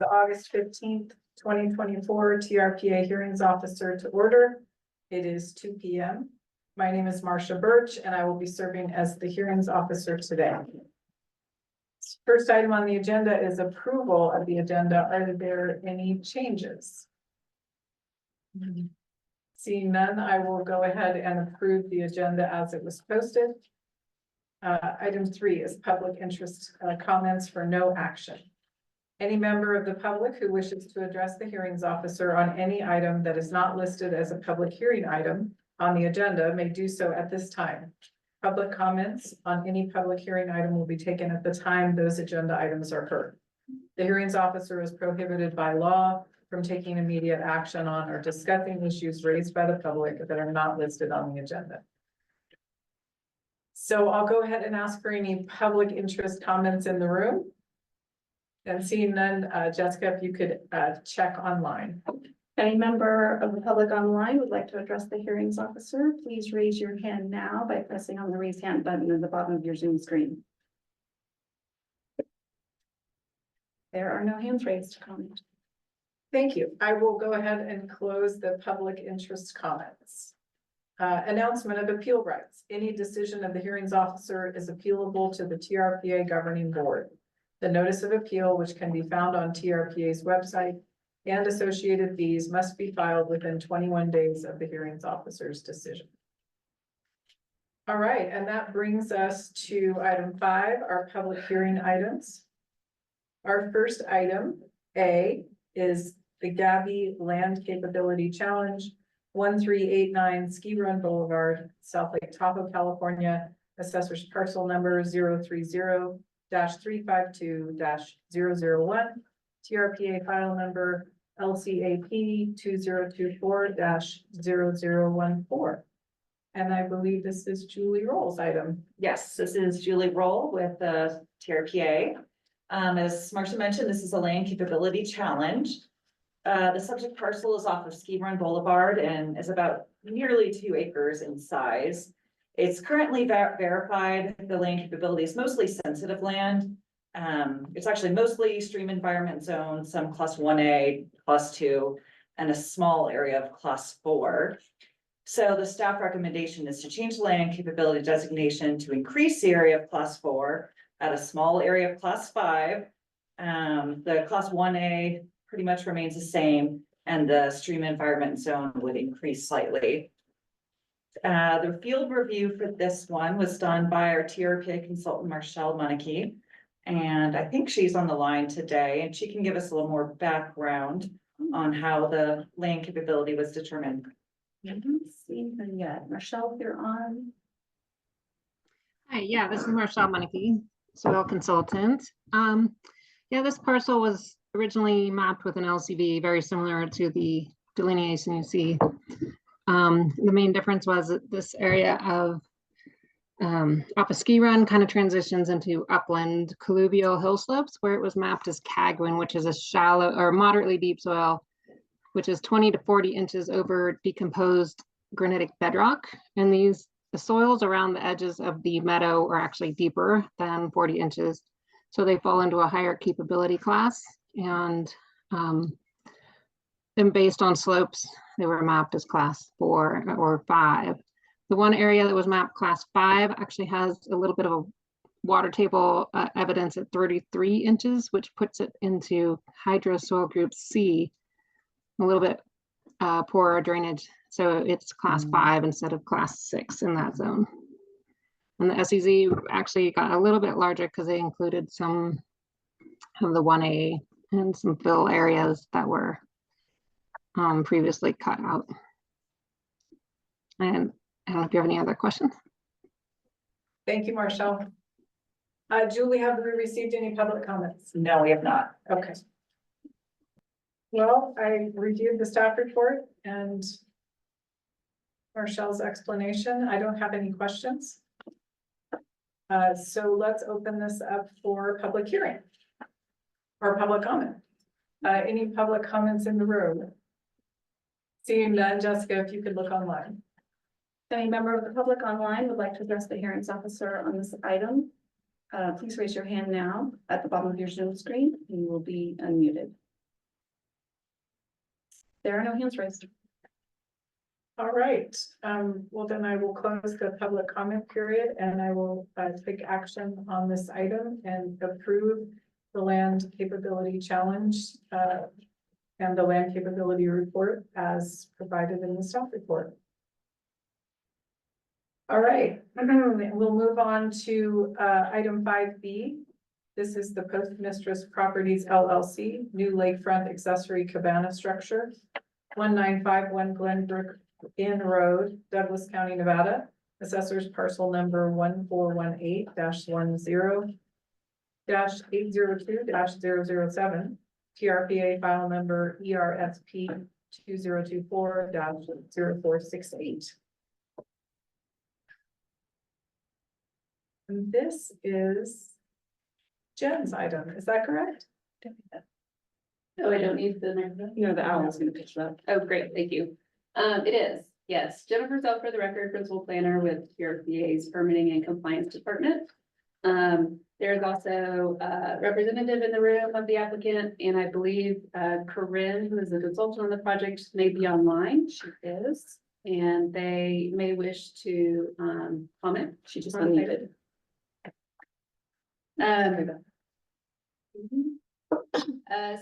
The August 15th, 2024 TRPA hearings officer to order. It is 2 p.m. My name is Marcia Birch, and I will be serving as the hearings officer today. First item on the agenda is approval of the agenda. Are there any changes? Seeing none, I will go ahead and approve the agenda as it was posted. Item 3 is public interest comments for no action. Any member of the public who wishes to address the hearings officer on any item that is not listed as a public hearing item on the agenda may do so at this time. Public comments on any public hearing item will be taken at the time those agenda items are heard. The hearings officer is prohibited by law from taking immediate action on or discussing issues raised by the public that are not listed on the agenda. So I'll go ahead and ask for any public interest comments in the room. And seeing none, Jessica, if you could check online. Any member of the public online would like to address the hearings officer, please raise your hand now by pressing on the raise hand button at the bottom of your Zoom screen. There are no hands raised to comment. Thank you. I will go ahead and close the public interest comments. Announcement of appeal rights. Any decision of the hearings officer is appealable to the TRPA governing board. The notice of appeal, which can be found on TRPA's website, and associated fees must be filed within 21 days of the hearings officer's decision. All right, and that brings us to item 5, our public hearing items. Our first item, A, is the Gabby Land Capability Challenge, 1389 Ski Run Boulevard, South Lake Tahoe, California, assessor's parcel number 030-352-001, TRPA file number LCAP 2024-0014. And I believe this is Julie Roll's item. Yes, this is Julie Roll with the TRPA. As Marcia mentioned, this is a land capability challenge. The subject parcel is off of Ski Run Boulevard and is about nearly 2 acres in size. It's currently verified. The land capability is mostly sensitive land. It's actually mostly stream environment zone, some class 1A, class 2, and a small area of class 4. So the staff recommendation is to change the land capability designation to increase the area of class 4 at a small area of class 5. The class 1A pretty much remains the same, and the stream environment zone would increase slightly. The field review for this one was done by our TRPA consultant, Marshall Monarchy. And I think she's on the line today, and she can give us a little more background on how the land capability was determined. I haven't seen her yet. Michelle, you're on. Hi, yeah, this is Marshall Monarchy, soil consultant. Yeah, this parcel was originally mapped with an LCV, very similar to the delineation you see. The main difference was that this area of off a ski run kind of transitions into upland colluvial hill slopes, where it was mapped as Cagwin, which is a shallow or moderately deep soil, which is 20 to 40 inches over decomposed granitic bedrock. And the soils around the edges of the meadow are actually deeper than 40 inches. So they fall into a higher capability class. And then based on slopes, they were mapped as class 4 or 5. The one area that was mapped class 5 actually has a little bit of a water table evidence at 33 inches, which puts it into hydrosoil group C, a little bit poorer drainage. So it's class 5 instead of class 6 in that zone. And the SEZ actually got a little bit larger because they included some of the 1A and some fill areas that were previously cut out. And I don't know if you have any other questions. Thank you, Marshall. Julie, have we received any public comments? No, we have not. Okay. Well, I reviewed the staff report and Marshall's explanation. I don't have any questions. So let's open this up for public hearing or public comment. Any public comments in the room? Seeing none, Jessica, if you could look online. Any member of the public online would like to address the hearings officer on this item, please raise your hand now at the bottom of your Zoom screen. You will be unmuted. There are no hands raised. All right, well then I will close the public comment period and I will take action on this item and approve the land capability challenge and the land capability report as provided in the staff report. All right, we'll move on to item 5B. This is the Postmistress Properties LLC, new lakefront accessory cabana structure, 1951 Glenbrook Inn Road, Douglas County, Nevada. Assessors parcel number 1418-10-802-007. TRPA file number ERSP 2024-0468. And this is Jen's item, is that correct? Oh, I don't need the, No, the owl's gonna pitch that. oh, great, thank you. It is, yes, Jennifer Zell for the record, principal planner with TRPA's Permitting and Compliance Department. There's also a representative in the room of the applicant, and I believe Corinne, who is the consultant on the project, may be online. She is, and they may wish to comment. She just Okay. unmuted.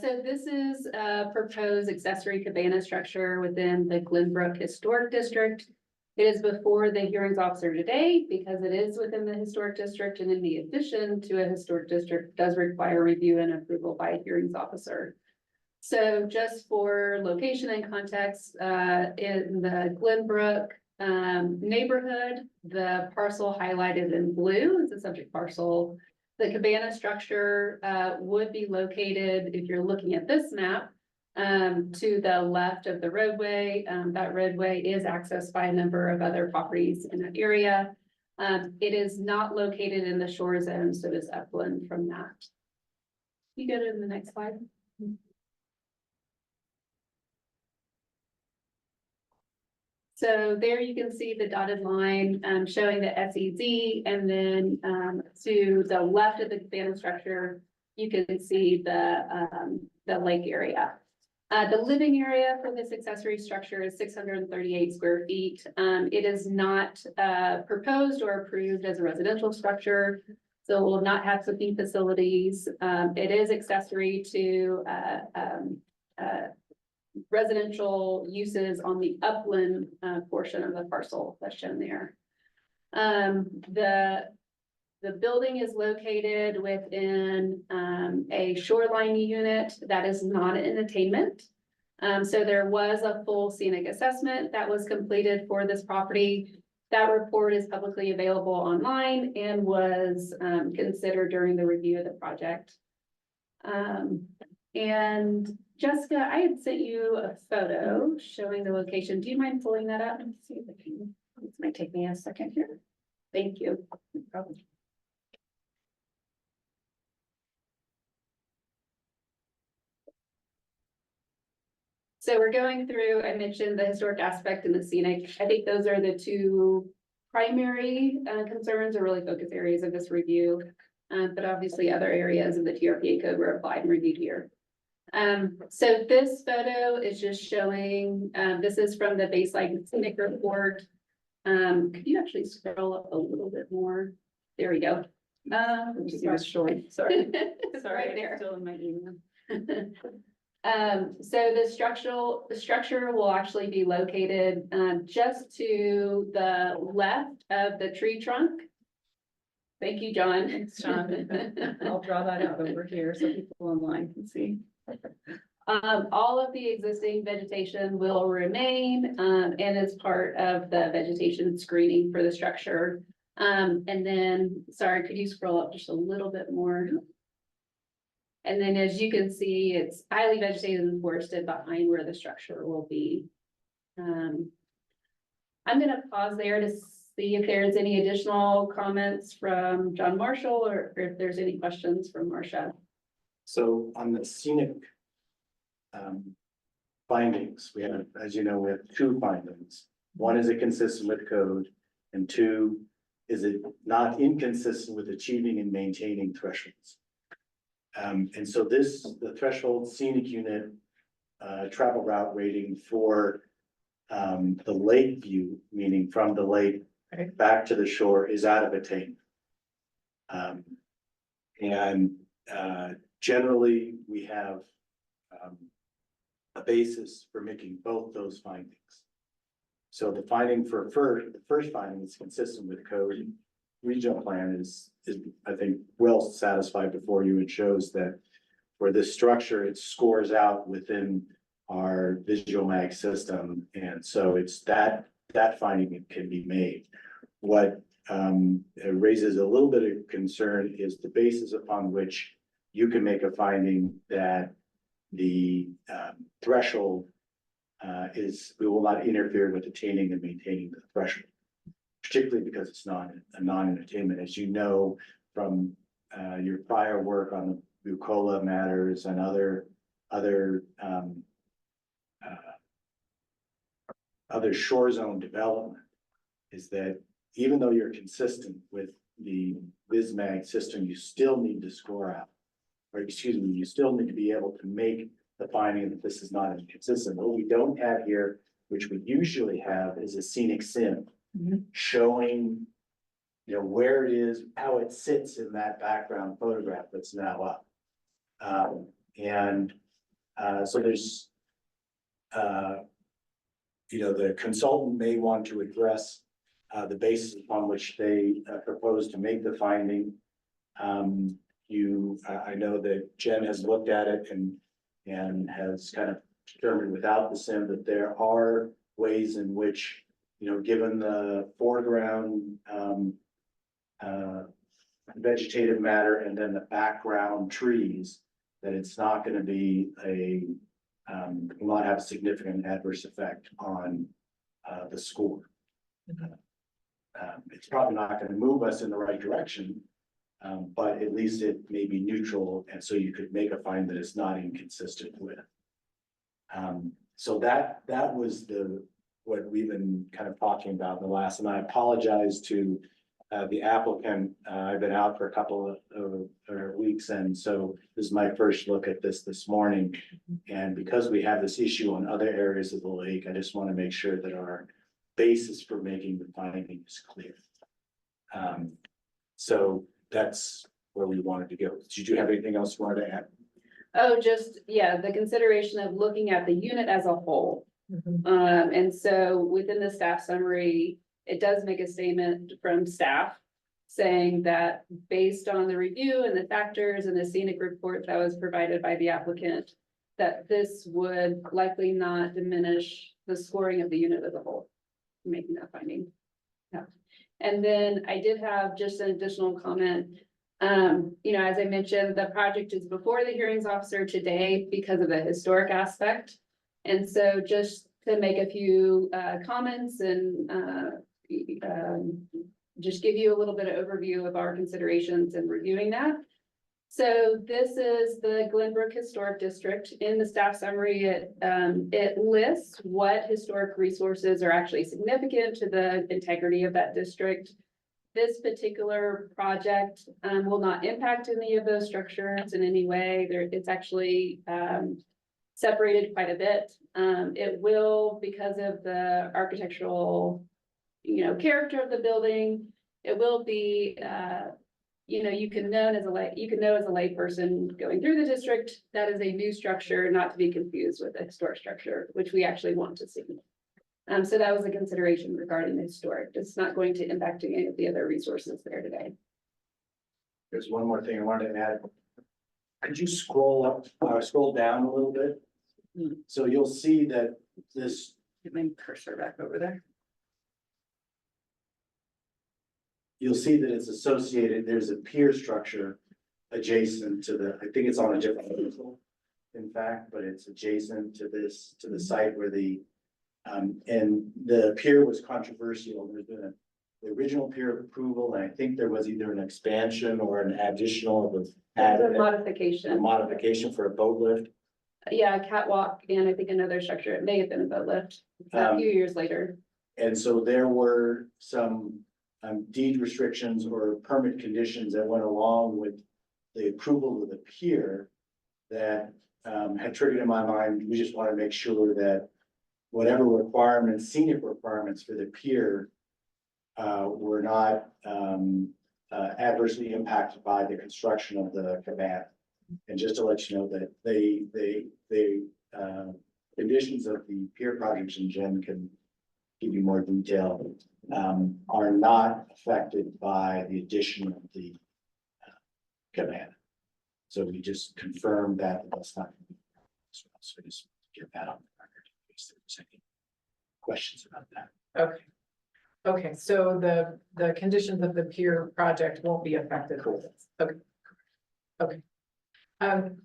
So this is a proposed accessory cabana structure within the Glenbrook Historic District. It is before the hearings officer today because it is within the historic district, and in the addition to a historic district does require review and approval by a hearings officer. So just for location and context, in the Glenbrook neighborhood, the parcel highlighted in blue is the subject parcel. The cabana structure would be located, if you're looking at this map, to the left of the roadway. That roadway is accessed by a number of other properties in that area. It is not located in the shore zone, so it is upland from that. You go to the next slide. So there you can see the dotted line showing the SEZ, and then to the left of the cabana structure, you can see the lake area. The living area for this accessory structure is 638 square feet. It is not proposed or approved as a residential structure, so it will not have sleeping facilities. It is accessory to residential uses on the upland portion of the parcel that's shown there. The building is located within a shoreline unit that is not an attainment. So there was a full scenic assessment that was completed for this property. That report is publicly available online and was considered during the review of the project. And Jessica, I had sent you a photo showing the location. Do you mind pulling that up and see if I can? This might take me a second here. Thank you. No problem. So we're going through, I mentioned the historic aspect and the scenic. I think those are the two primary concerns or really focus areas of this review. But obviously other areas of the TRPA code were applied and reviewed here. So this photo is just showing, this is from the baseline scenic report. Could you actually scroll up a little bit more? There we go. She was short, sorry. It's right there. Still in my email. So the structure will actually be located just to the left of the tree trunk. Thank you, John. Thanks, John. I'll draw that out over here so people online can see. All of the existing vegetation will remain and is part of the vegetation screening for the structure. And then, sorry, could you scroll up just a little bit more? And then as you can see, it's highly vegetated and forested behind where the structure will be. I'm gonna pause there to see if there's any additional comments from John Marshall or if there's any questions from Marcia. So on the scenic findings, we have, as you know, we have two findings. One, is it consistent with code? And two, is it not inconsistent with achieving and maintaining thresholds? And so the threshold scenic unit travel route rating for the lake view, meaning from the lake Right. back to the shore, is out of attainment. And generally, we have a basis for making both those findings. So the finding the first finding is consistent with code. Regional plan is, I think, well satisfied before you. It shows that for this structure, it scores out within our visual mag system. And so it's that finding can be made. What raises a little bit of concern is the basis upon which you can make a finding that the threshold we will not interfere with attaining and maintaining the threshold, particularly because it's not a non-entertainment, as you know from your prior work on the Bucola matters and other shore zone development, is that even though you're consistent with the BizMag system, you still need to score out, or excuse me, you still need to be able to make the finding that this is not inconsistent. What we don't have here, which we usually have, is a scenic sim showing, where it is, how it sits in that background photograph that's now up. So there's, the consultant may want to address the basis upon which they propose to make the finding. I know that Jen has looked at it and has kind of determined without the sim that there are ways in which, given the foreground vegetative matter and then the background trees, that it's not going to be will not have a significant adverse effect on the score. It's probably not going to move us in the right direction, but at least it may be neutral, and so you could make a find that it's not inconsistent with. So that was what we've been kind of talking about in the last, and I apologize to the applicant. I've been out for a couple of weeks, and so this is my first look at this morning. And because we have this issue on other areas of the lake, I just want to make sure that our basis for making the finding is clear. So that's where we wanted to go. Did you have anything else you wanted to add? Oh, just, yeah, the consideration of looking at the unit as a whole. And so within the staff summary, it does make a statement from staff saying that based on the review and the factors and the scenic report that was provided by the applicant, that this would likely not diminish the scoring of the unit as a whole, making that finding. Yeah. And then I did have just an additional comment. As I mentioned, the project is before the hearings officer today because of the historic aspect. And so just to make a few comments and just give you a little bit of overview of our considerations in reviewing that. So this is the Glenbrook Historic District. In the staff summary, it lists what historic resources are actually significant to the integrity of that district. This particular project will not impact any of those structures in any way. It's actually separated quite a bit. It will, because of the architectural, character of the building, it will be, you can know as a lay person going through the district, that is a new structure, not to be confused with a historic structure, which we actually want to see. So that was a consideration regarding the historic. It's not going to impact any of the other resources there today. There's one more thing I wanted to add. Could you scroll down a little bit? So you'll see that this. Get my cursor back over there. You'll see that it's associated, there's a pier structure adjacent to I think it's on a different level, in fact, but it's adjacent to the site where and the pier was controversial. There's been the original pier approval, and I think there was either an expansion or an additional of A a modification for a boat lift. Yeah, a catwalk and I think another structure. It may have been a boat lift a few years later. And so there were some deed restrictions or permit conditions that went along with the approval of the pier that had triggered in my mind, we just want to make sure that whatever requirements, scenic requirements for the pier were not adversely impacted by the construction of the cabana. And just to let you know that they conditions of the pier projects, and Jen can give you more detail, are not affected by the addition of the cabana. So we just confirmed that that's not. So just get that on the record in case there's any questions about that. Okay. Okay, so the conditions of the pier project won't be affected. Okay. Okay.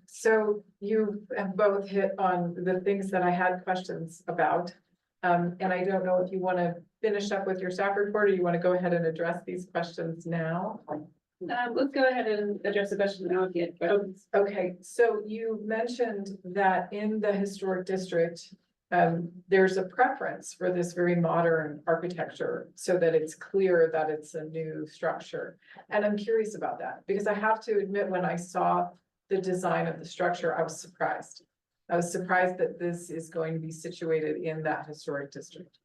So you have both hit on the things that I had questions about. And I don't know if you want to finish up with your staff report, or you want to go ahead and address these questions now? Let's go ahead and address the question now if you had questions. Okay, so you mentioned that in the historic district, there's a preference for this very modern architecture so that it's clear that it's a new structure. And I'm curious about that because I have to admit, when I saw the design of the structure, I was surprised. I was surprised that this is going to be situated in that historic district.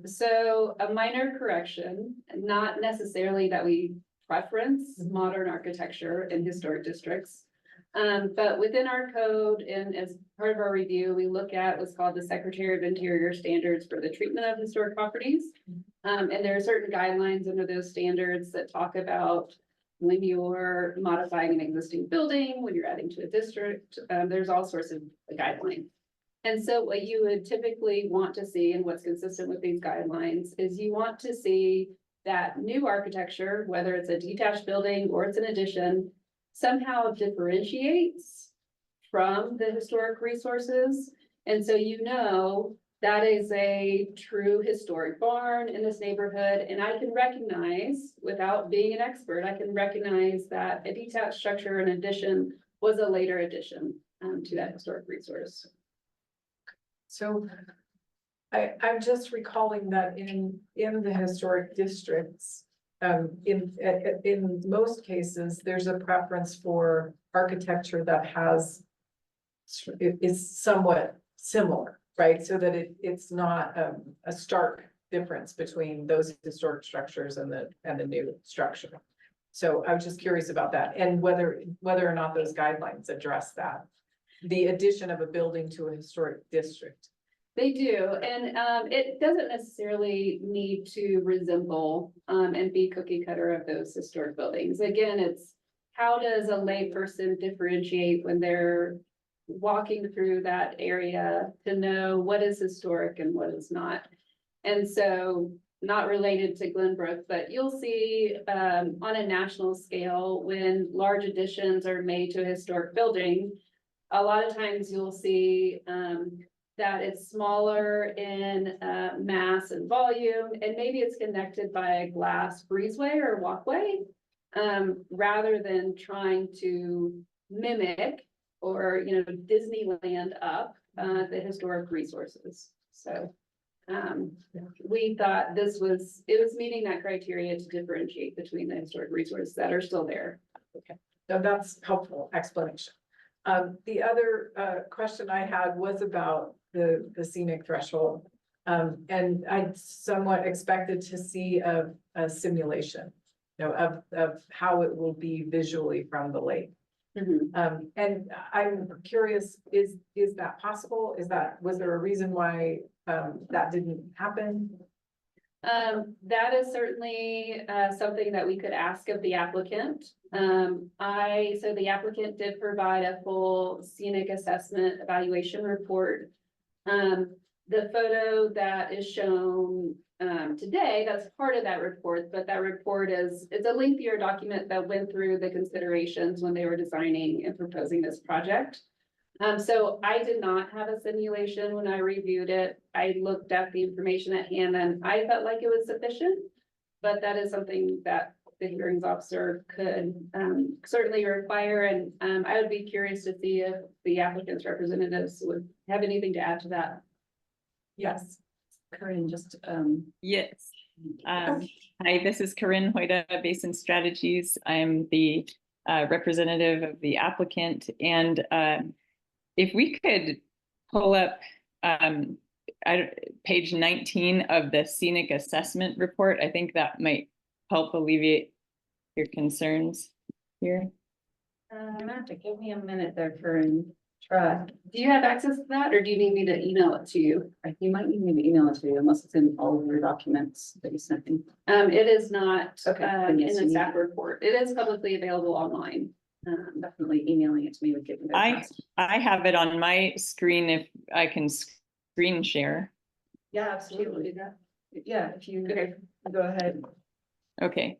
So a minor correction, not necessarily that we preference modern architecture in historic districts. But within our code and as part of our review, we look at what's called the Secretary of Interior standards for the treatment of historic properties. And there are certain guidelines under those standards that talk about when you're modifying an existing building, when you're adding to a district, there's all sorts of guidelines. And so what you would typically want to see, and what's consistent with these guidelines, is you want to see that new architecture, whether it's a detached building or it's an addition, somehow differentiates from the historic resources. And so you know that is a true historic barn in this neighborhood. And I can recognize, without being an expert, I can recognize that a detached structure in addition was a later addition to that historic resource. So I'm just recalling that in the historic districts, in most cases, there's a preference for architecture that is somewhat similar, right? So that it's not a stark difference between those historic structures and the new structure. So I was just curious about that, and whether or not those guidelines address that, the addition of a building to a historic district. They do, and it doesn't necessarily need to resemble and be cookie cutter of those historic buildings. Again, it's how does a lay person differentiate when they're walking through that area to know what is historic and what is not. And so, not related to Glenbrook, but you'll see on a national scale when large additions are made to a historic building, a lot of times you'll see that it's smaller in mass and volume, and maybe it's connected by a glass breezeway or walkway, rather than trying to mimic or, Disneyland up the historic resources. So we thought it was meeting that criteria to differentiate between the historic resources that are still there. Okay, now that's helpful explanation. The other question I had was about the scenic threshold. And I somewhat expected to see a simulation, of how it will be visually from the lake. And I'm curious, is that possible? Was there a reason why that didn't happen? That is certainly something that we could ask of the applicant. So the applicant did provide a full scenic assessment evaluation report. The photo that is shown today, that's part of that report, but that report it's a lengthier document that went through the considerations when they were designing and proposing this project. So I did not have a simulation when I reviewed it. I looked at the information at hand and I felt like it was sufficient, but that is something that the hearings officer could certainly require. And I would be curious to see if the applicant's representatives would have anything to add to that. Yes. Corinne, just, Yes. Hi, this is Corinne Hoyda, Basin Strategies. I'm the representative of the applicant. And if we could pull up page 19 of the scenic assessment report, I think that might help alleviate your concerns here. I'm gonna have to give me a minute there for a try. Do you have access to that, or do you need me to email it to you? You might need me to email it to you unless it's in all of your documents that you sent me. It is not, Okay, then in yes, the you need staff it. report. It is publicly available online. Definitely emailing it to me would get me there fast. I have it on my screen if I can screen share. Yeah, Absolutely. absolutely. Yeah, if you Okay. go ahead. Okay.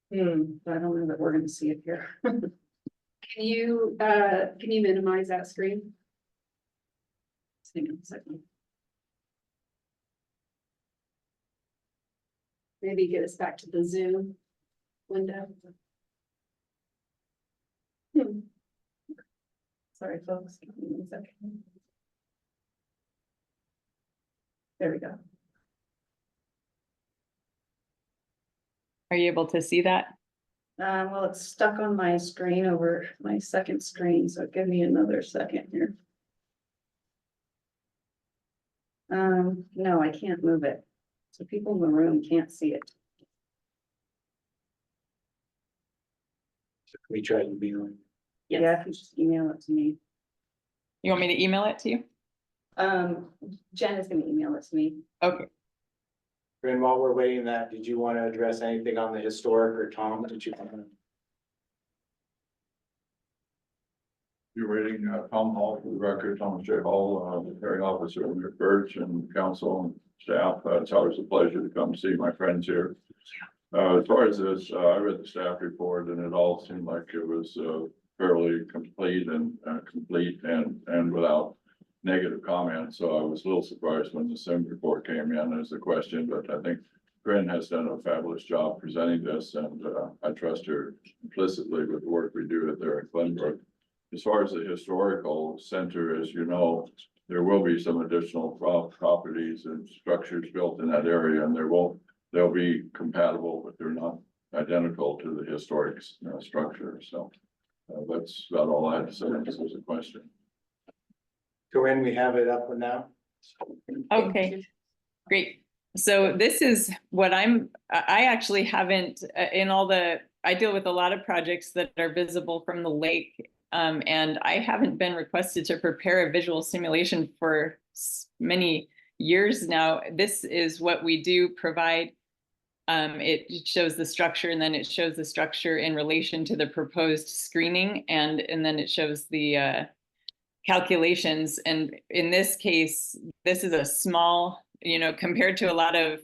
But I don't know that we're gonna see it here. Can you minimize that screen? Hang on a second. Maybe get us back to the Zoom window. Sorry, folks. Give me 1 second. There we go. Are you able to see that? Well, it's stuck on my screen over my second screen, so give me another second here. No, I can't move it. So people in the room can't see it. We tried to be on. Yeah, if you just email it to me. You want me to email it to you? Jen is gonna email it to me. Okay. And while we're waiting that, did you want to address anything on the historic, or Tom, did you? You're waiting, Tom Hall for the record, Thomas J. Hall, the hearing officer of the Birch and council and staff. It's always a pleasure to come see my friends here. As far as this, I read the staff report and it all seemed like it was fairly complete and without negative comments. So I was a little surprised when the SIM report came in as a question, but I think Corinne has done a fabulous job presenting this, and I trust her implicitly with the work we do there at Glenbrook. As far as the historical center, as you know, there will be some additional properties and structures built in that area, and they'll be compatible, but they're not identical to the historic structure. So that's about all I had to say. This was a question. Corinne, we have it up and now. Okay, great. So this is what I actually haven't, I deal with a lot of projects that are visible from the lake. And I haven't been requested to prepare a visual simulation for many years now. This is what we do provide. It shows the structure, and then it shows the structure in relation to the proposed screening, and then it shows the calculations. And in this case, this is a small, compared to a lot of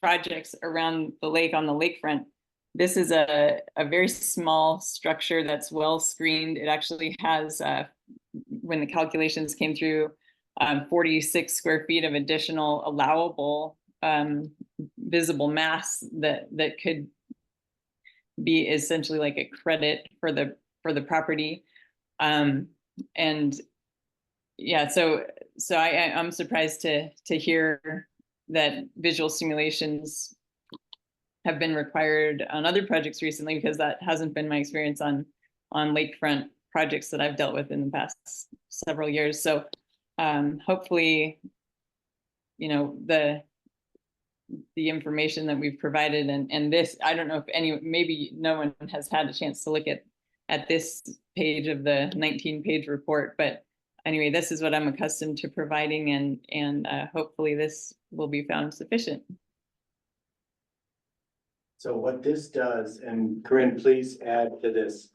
projects around the lake on the lakefront, this is a very small structure that's well screened. It actually has, when the calculations came through, 46 square feet of additional allowable visible mass that could be essentially like a credit for the property. And yeah, so I'm surprised to hear that visual simulations have been required on other projects recently, because that hasn't been my experience on lakefront projects that I've dealt with in the past several years. So hopefully, the information that we've provided and this, I don't know if maybe no one has had a chance to look at this page of the 19-page report, but anyway, this is what I'm accustomed to providing, and hopefully this will be found sufficient. So what this does, and Corinne, please add to this.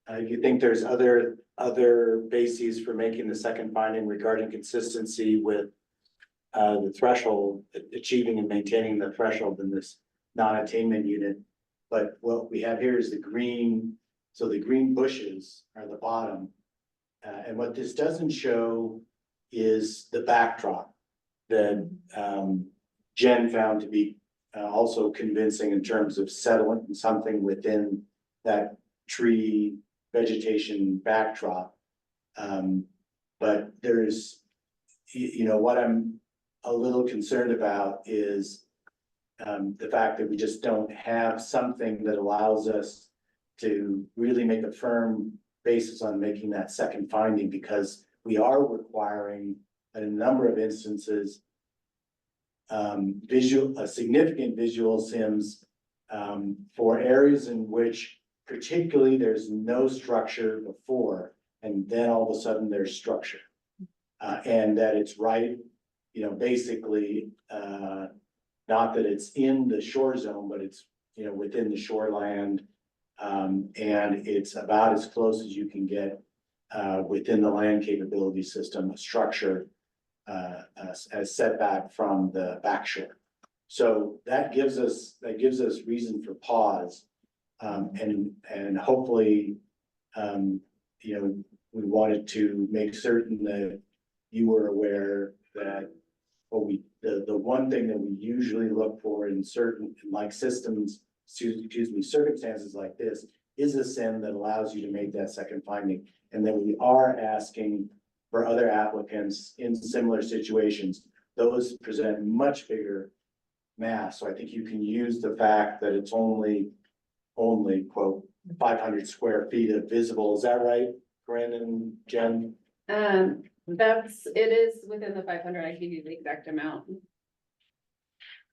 You think there's other bases for making the second finding regarding consistency with the threshold, achieving and maintaining the threshold in this non-attainment unit. But what we have here is the green, so the green bushes are the bottom. And what this doesn't show is the backdrop that Jen found to be also convincing in terms of settling something within that tree vegetation backdrop. But there's, what I'm a little concerned about is the fact that we just don't have something that allows us to really make a firm basis on making that second finding, because we are requiring in a number of instances significant visual sims for areas in which particularly there's no structure before, and then all of a sudden there's structure. And that it's right, basically, not that it's in the shore zone, but it's, within the shoreland. And it's about as close as you can get within the land capability system, a structure as setback from the back shore. So that gives us reason for pause. And hopefully, we wanted to make certain that you were aware that the one thing that we usually look for in certain circumstances like this is a SIM that allows you to make that second finding. And then we are asking for other applicants in similar situations. Those present much bigger mass. So I think you can use the fact that it's only quote 500 square feet of visible. Is that right, Corinne and Jen? It is within the 500. I can give you the exact amount.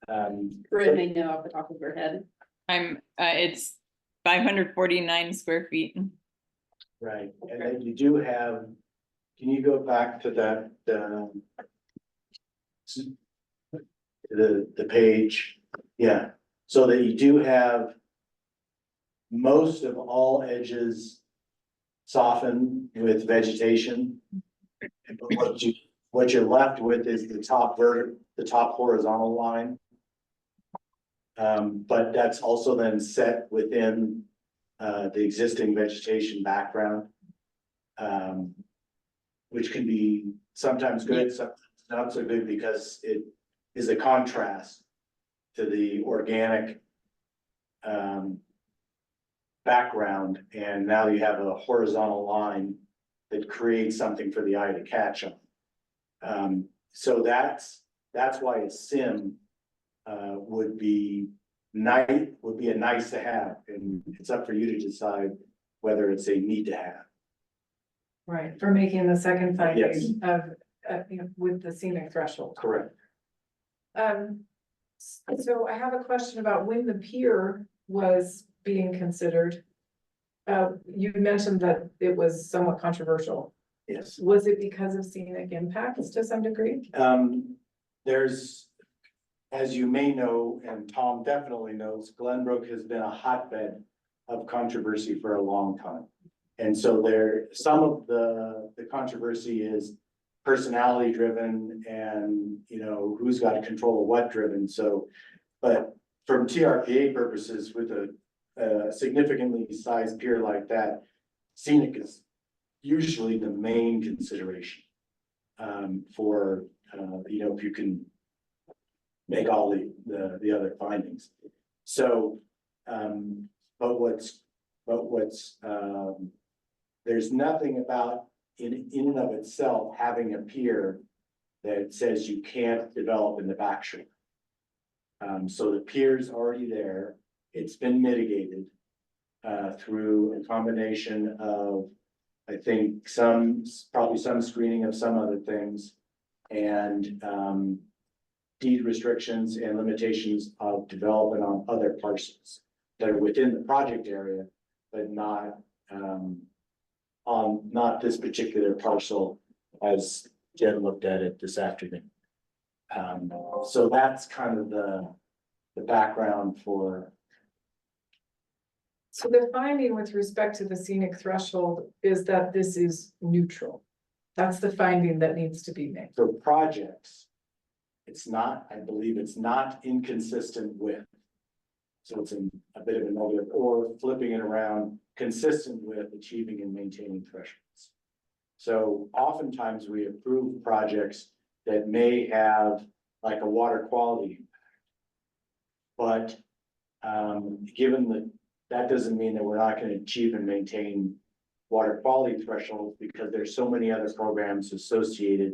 Corinne may know off the top of her head. It's 549 square feet. Right, and then you do have, can you go back to that, the page? Yeah, so that you do have most of all edges softened with vegetation. But what you're left with is the top horizontal line. But that's also then set within the existing vegetation background. Which can be sometimes good, sometimes not so good, because it is a contrast to the organic background, and now you have a horizontal line that creates something for the eye to catch on. So that's why a SIM would be a nice to have, and it's up for you to decide whether it's a need to have. Right, for making the second Yes. finding of, with the scenic threshold. Correct. So I have a question about when the pier was being considered. You mentioned that it was somewhat controversial. Yes. Was it because of scenic impacts to some degree? There's, as you may know, and Tom definitely knows, Glenbrook has been a hotbed of controversy for a long time. And so some of the controversy is personality driven and, who's got control of what driven. So, but from TRPA purposes, with a significantly sized pier like that, scenic is usually the main consideration for, if you can make all the other findings. So, but what's there's nothing about in and of itself having a pier that says you can't develop in the back shore. So the pier's already there. It's been mitigated through a combination of, I think, probably some screening of some other things, and deed restrictions and limitations of development on other parcels that are within the project area, but not on not this particular parcel as Jen looked at it this afternoon. So that's kind of the background for. So the finding with respect to the scenic threshold is that this is neutral. That's the finding that needs to be made. For projects, it's not, I believe it's not inconsistent with. So it's a bit of a negative, or flipping it around, consistent with achieving and maintaining thresholds. So oftentimes we approve projects that may have like a water quality impact. But given that doesn't mean that we're not going to achieve and maintain water quality thresholds, because there's so many other programs associated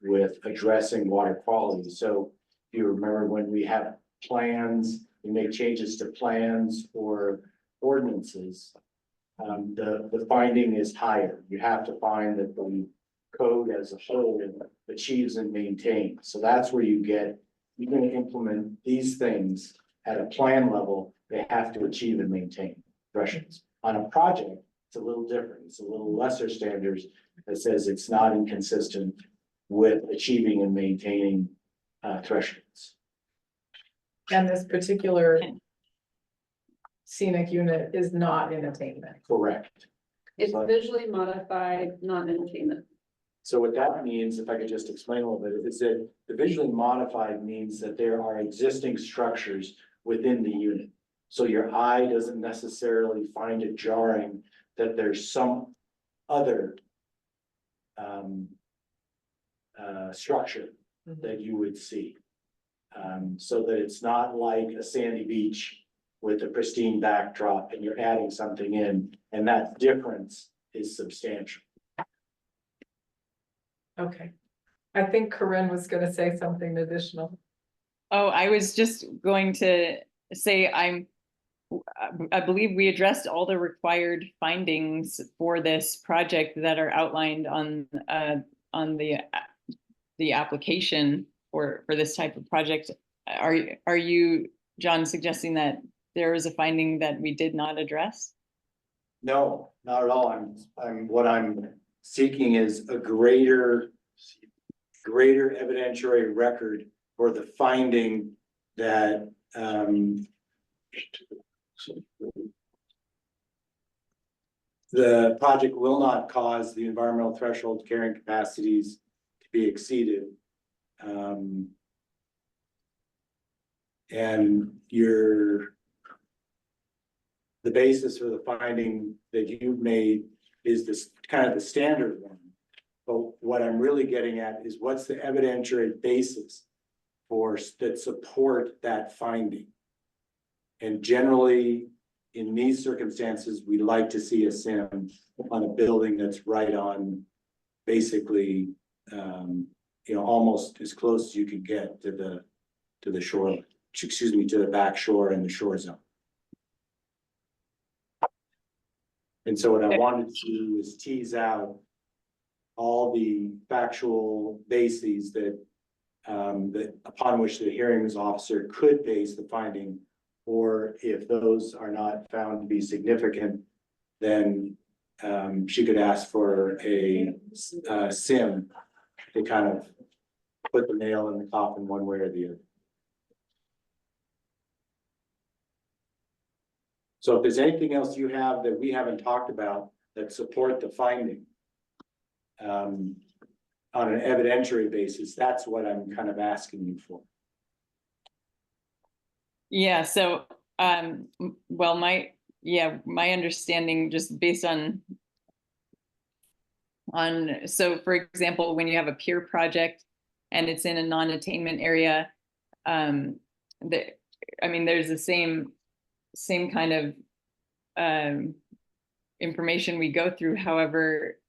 with addressing water quality. So if you remember, when we have plans, you make changes to plans or ordinances, the finding is higher. You have to find that the code as a whole achieves and maintains. So that's where you get, you're gonna implement these things at a plan level, they have to achieve and maintain thresholds. On a project, it's a little different. It's a little lesser standards that says it's not inconsistent with achieving and maintaining thresholds. And this particular scenic unit is not in attainment. Correct. It's visually modified, not entertainment. So what that means, if I could just explain a little bit, is that the visually modified means that there are existing structures within the unit. So your eye doesn't necessarily find it jarring that there's some other structure that you would see. So that it's not like a sandy beach with a pristine backdrop and you're adding something in, and that difference is substantial. Okay. I think Corinne was gonna say something additional. Oh, I was just going to say I believe we addressed all the required findings for this project that are outlined on the application for this type of project. Are you, John, suggesting that there was a finding that we did not address? No, not at all. What I'm seeking is a greater evidentiary record for the finding that, the project will not cause the environmental threshold carrying capacities to be exceeded. And the basis for the finding that you've made is this kind of the standard one. But what I'm really getting at is what's the evidentiary basis that support that finding? And generally, in these circumstances, we like to see a SIM on a building that's right on, basically, almost as close as you can get to the shore, to the back shore and the shore zone. And so what I wanted to do is tease out all the factual bases that upon which the hearings officer could base the finding, or if those are not found to be significant, then she could ask for a SIM to kind of put the nail in the coffin one way or the other. So if there's anything else you have that we haven't talked about that support the finding on an evidentiary basis, that's what I'm kind of asking you for. Yeah, so well, my understanding, just based on so for example, when you have a peer project and it's in a non-attainment area, there's the same kind of information we go through. However,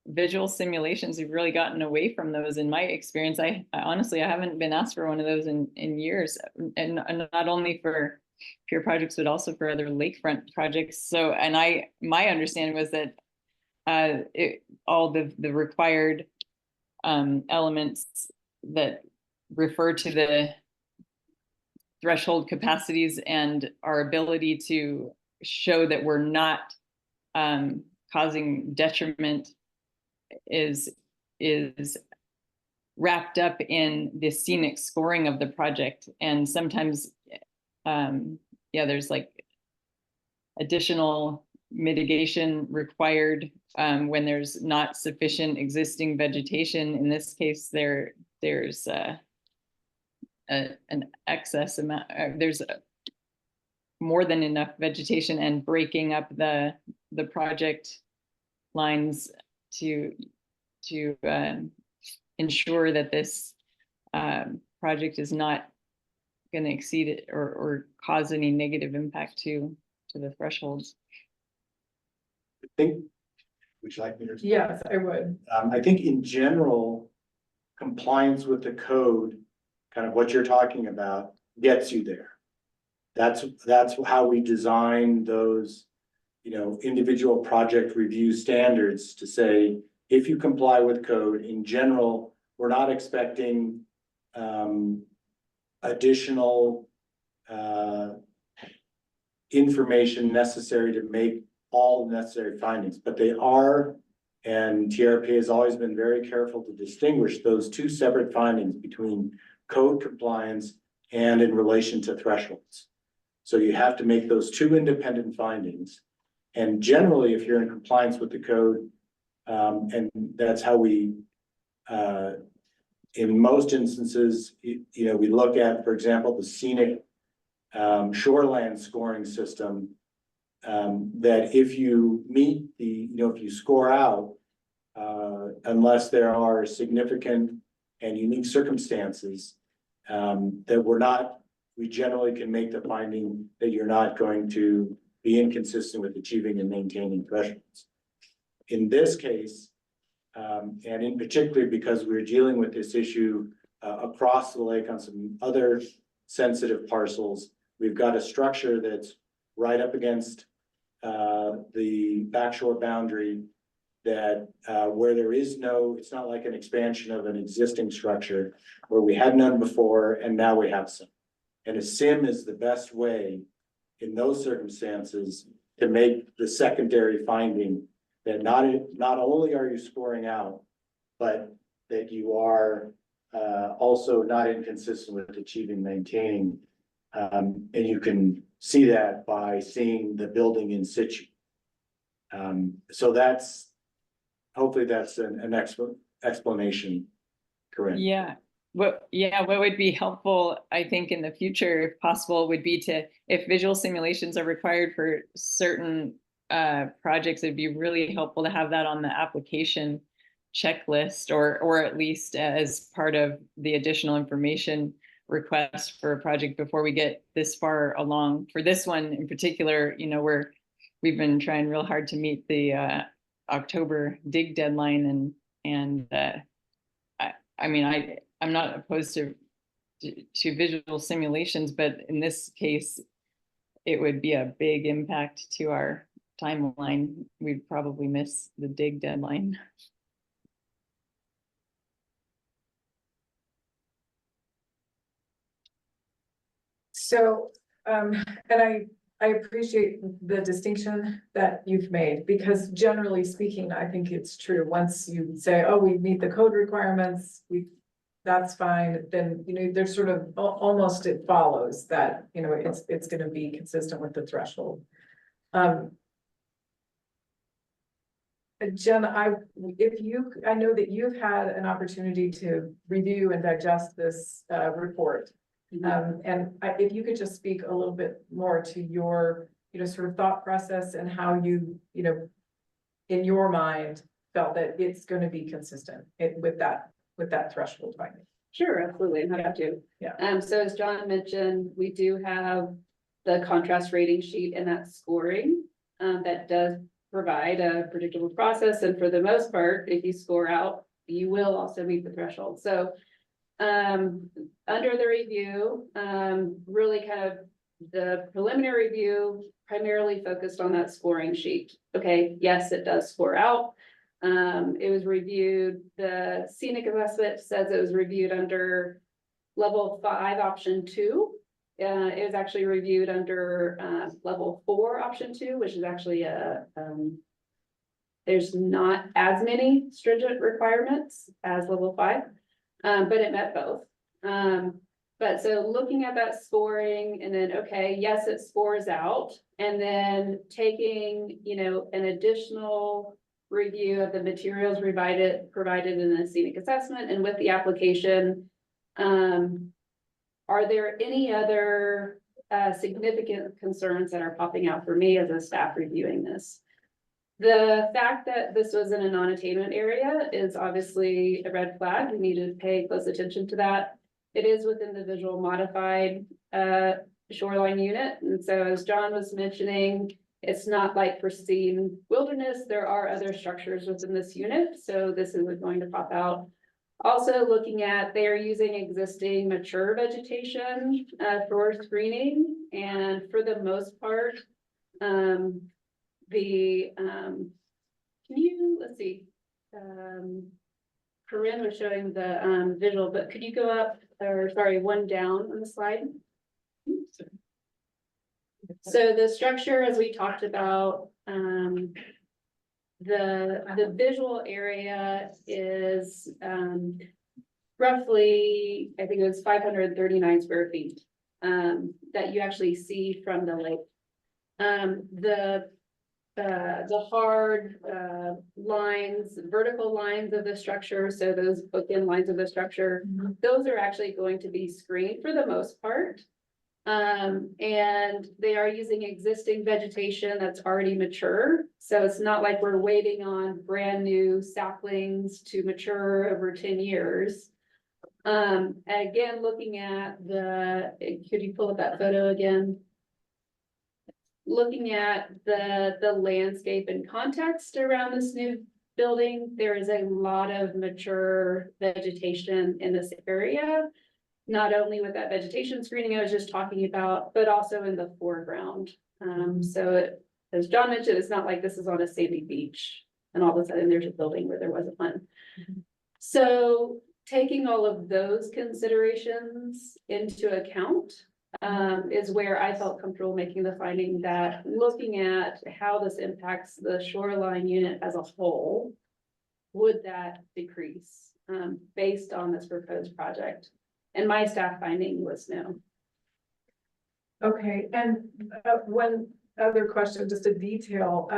visual simulations have really gotten away from those in my experience. I honestly, I haven't been asked for one of those in years, and not only for peer projects, but also for other lakefront projects. So, and my understanding was that all the required elements that refer to the threshold capacities and our ability to show that we're not causing detriment is wrapped up in the scenic scoring of the project. And sometimes there's like additional mitigation required when there's not sufficient existing vegetation. In this case, there's an excess amount, there's more than enough vegetation, and breaking up the project lines to ensure that this project is not going to exceed it or cause any negative impact to the thresholds. I think, would you like me to? Yes, I would. I think in general, compliance with the code, kind of what you're talking about, gets you there. That's how we design those, individual project review standards to say, if you comply with code, in general, we're not expecting additional information necessary to make all necessary findings, but they are, and TRPA has always been very careful to distinguish those two separate findings between code compliance and in relation to thresholds. So you have to make those two independent findings. And generally, if you're in compliance with the code, and that's how we, in most instances, we look at, for example, the scenic shoreland scoring system, that if you meet the, if you score out, unless there are significant and unique circumstances, that we generally can make the finding that you're not going to be inconsistent with achieving and maintaining thresholds. In this case, and in particular because we're dealing with this issue across the lake on some other sensitive parcels, we've got a structure that's right up against the backshore boundary that where there is it's not like an expansion of an existing structure where we had none before and now we have some. And a SIM is the best way in those circumstances to make the secondary finding that not only are you scoring out, but that you are also not inconsistent with achieving, maintaining. And you can see that by seeing the building in situ. So hopefully that's an explanation, correct? Yeah. What would be helpful, I think, in the future, if possible, would be if visual simulations are required for certain projects, it'd be really helpful to have that on the application checklist, or at least as part of the additional information request for a project before we get this far along. For this one in particular, we've been trying real hard to meet the October dig deadline, and I'm not opposed to visual simulations, but in this case, it would be a big impact to our timeline. We'd probably miss the dig deadline. So, and I appreciate the distinction that you've made, because generally speaking, I think it's true. Once you say, oh, we meet the code requirements, that's fine, then, there's sort of almost, it follows that, it's going to be consistent with the threshold. Jen, I know that you've had an opportunity to review and digest this report. And if you could just speak a little bit more to your, sort of thought process and how you, in your mind, felt that it's going to be consistent with that threshold finding. Sure, absolutely, I'm happy to. Yeah. So as John mentioned, we do have the contrast rating sheet and that scoring that does provide a predictable process. And for the most part, if you score out, you will also meet the threshold. So under the review, really kind of the preliminary review primarily focused on that scoring sheet. Okay, yes, it does score out. It was reviewed, the scenic assessment says it was reviewed under level 5, option 2. It was actually reviewed under level 4, option 2, which is actually there's not as many stringent requirements as level 5, but it met both. But so looking at that scoring and then, okay, yes, it scores out, and then taking, an additional review of the materials provided in the scenic assessment and with the application. Are there any other significant concerns that are popping out for me as a staff reviewing this? The fact that this was in a non-attainment area is obviously a red flag. We need to pay close attention to that. It is within the visual modified shoreline unit. And so as John was mentioning, it's not like pristine wilderness. There are other structures within this unit. So this is going to pop out. Also looking at, they're using existing mature vegetation for screening, and for the most part, can you, let's see, Corinne was showing the visual, but could you go up, or sorry, one down on the slide? So the structure, as we talked about, the visual area is roughly, I think it was 539 square feet that you actually see from the lake. The hard lines, vertical lines of the structure, so those bookend lines of the structure, those are actually going to be screened for the most part. And they are using existing vegetation that's already mature. So it's not like we're waiting on brand new saplings to mature over 10 years. Again, looking at could you pull up that photo again? Looking at the landscape and context around this new building, there is a lot of mature vegetation in this area. Not only with that vegetation screening I was just talking about, but also in the foreground. So as John mentioned, it's not like this is on a sandy beach and all of a sudden there's a building where there wasn't one. So taking all of those considerations into account is where I felt comfortable making the finding that looking at how this impacts the shoreline unit as a whole, would that decrease based on this proposed project? And my staff finding was no. Okay, and one other question, just a detail.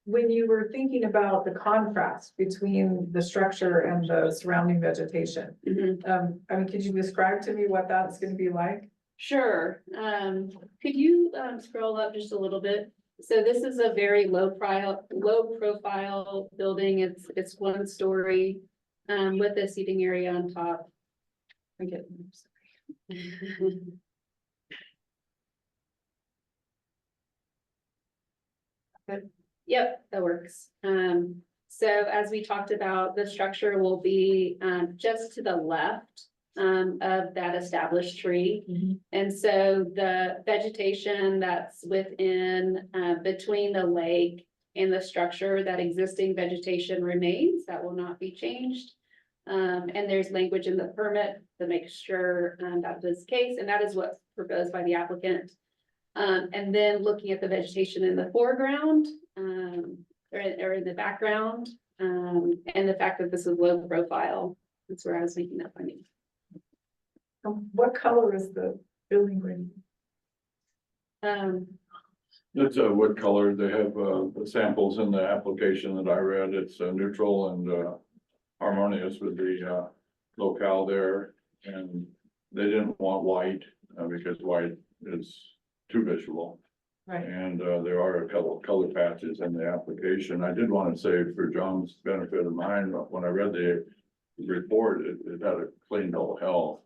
When you were thinking about the contrast between the structure and the surrounding vegetation, I mean, could you describe to me what that's going to be like? Sure. Could you scroll up just a little bit? So this is a very low profile building. It's 1 story with a seating area on top. Yep, that works. So as we talked about, the structure will be just to the left of that established tree. And so the vegetation that's within between the lake and the structure, that existing vegetation remains, that will not be changed. And there's language in the permit to make sure that is the case, and that is what's proposed by the applicant. And then looking at the vegetation in the foreground, or in the background, and the fact that this is low profile, that's where I was making that finding. What color is the building green? It's a wood color. They have the samples in the application that I read. It's neutral and harmonious with the locale there. And they didn't want white because white is too visual. Right. And there are a couple of color patches in the application. I did want to say, for John's benefit of mine, when I read the report, it had a clean bill of health.